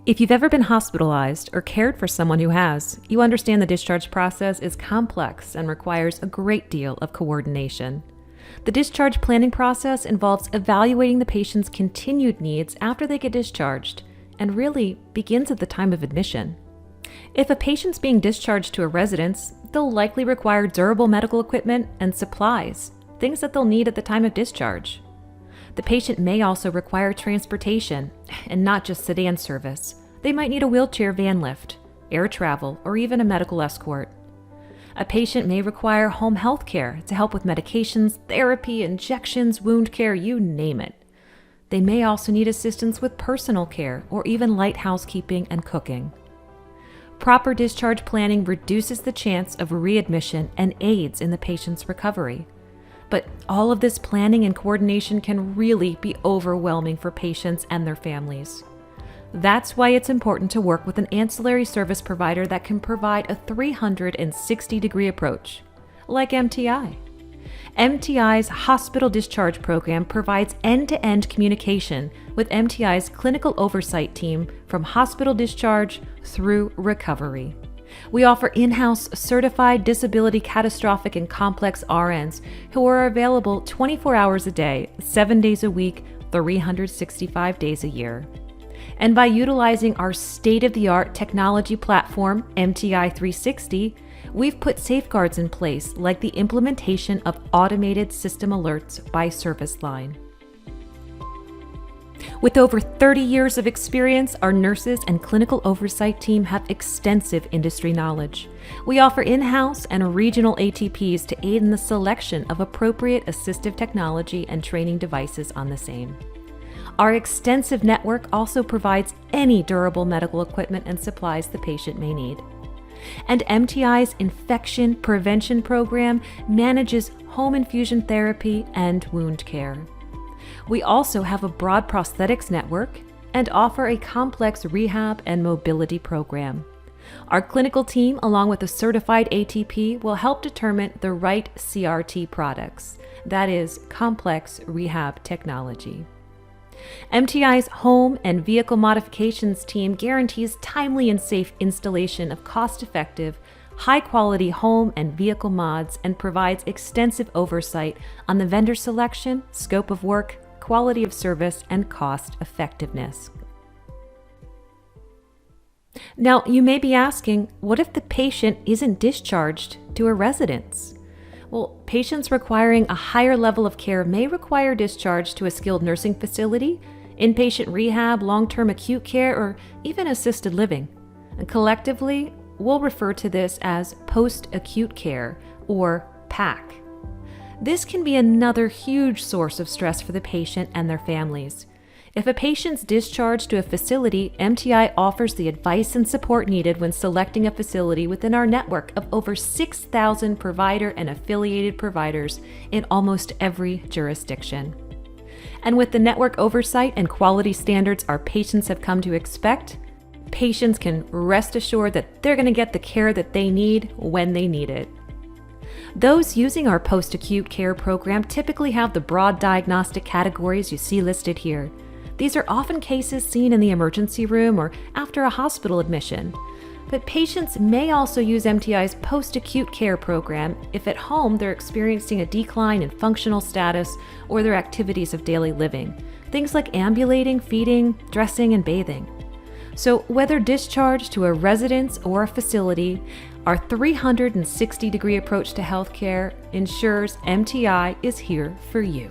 If you've ever been hospitalized or cared for someone who has, you understand the discharge process is complex and requires a great deal of coordination. The discharge planning process involves evaluating the patient's continued needs after they get discharged and really begins at the time of admission. If a patient's being discharged to a residence, they'll likely require durable medical equipment and supplies, things that they'll need at the time of discharge. The patient may also require transportation, and not just sedan service. They might need a wheelchair van lift, air travel, or even a medical escort. A patient may require home health care to help with medications, therapy, injections, wound care, you name it. They may also need assistance with personal care or even light housekeeping and cooking. Proper discharge planning reduces the chance of readmission and aids in the patient's recovery. But all of this planning and coordination can really be overwhelming for patients and their families. That's why it's important to work with an ancillary service provider that can provide a 360-degree approach, like MTI. MTI's hospital discharge program provides end-to-end communication with MTI's clinical oversight team from hospital discharge through recovery. We offer in-house certified disability catastrophic and complex RNs who are available 24 hours a day, 7 days a week, 365 days a year. And by utilizing our state-of-the-art technology platform, MTI 360, we've put safeguards in place like the implementation of automated system alerts by service line. With over 30 years of experience, our nurses and clinical oversight team have extensive industry knowledge. We offer in-house and regional ATPs to aid in the selection of appropriate assistive technology and training devices on the same. Our extensive network also provides any durable medical equipment and supplies the patient may need. And MTI's infection prevention program manages home infusion therapy and wound care. We also have a broad prosthetics network and offer a complex rehab and mobility program. Our clinical team, along with a certified ATP, will help determine the right CRT products, that is, complex rehab technology. MTI's home and vehicle modifications team guarantees timely and safe installation of cost-effective, high-quality home and vehicle mods and provides extensive oversight on the vendor selection, scope of work, quality of service, and cost effectiveness. Now, you may be asking, what if the patient isn't discharged to a residence? Well, patients requiring a higher level of care may require discharge to a skilled nursing facility, inpatient rehab, long-term acute care, or even assisted living. And collectively, we'll refer to this as post-acute care, or PAC. This can be another huge source of stress for the patient and their families. If a patient's discharged to a facility, MTI offers the advice and support needed when selecting a facility within our network of over 6,000 provider and affiliated providers in almost every jurisdiction. And with the network oversight and quality standards our patients have come to expect, patients can rest assured that they're going to get the care that they need when they need it. Those using our post-acute care program typically have the broad diagnostic categories you see listed here. These are often cases seen in the emergency room or after a hospital admission. But patients may also use MTI's post-acute care program if at home they're experiencing a decline in functional status or their activities of daily living, things like ambulating, feeding, dressing, and bathing. So whether discharged to a residence or a facility, our 360-degree approach to healthcare ensures MTI is here for you.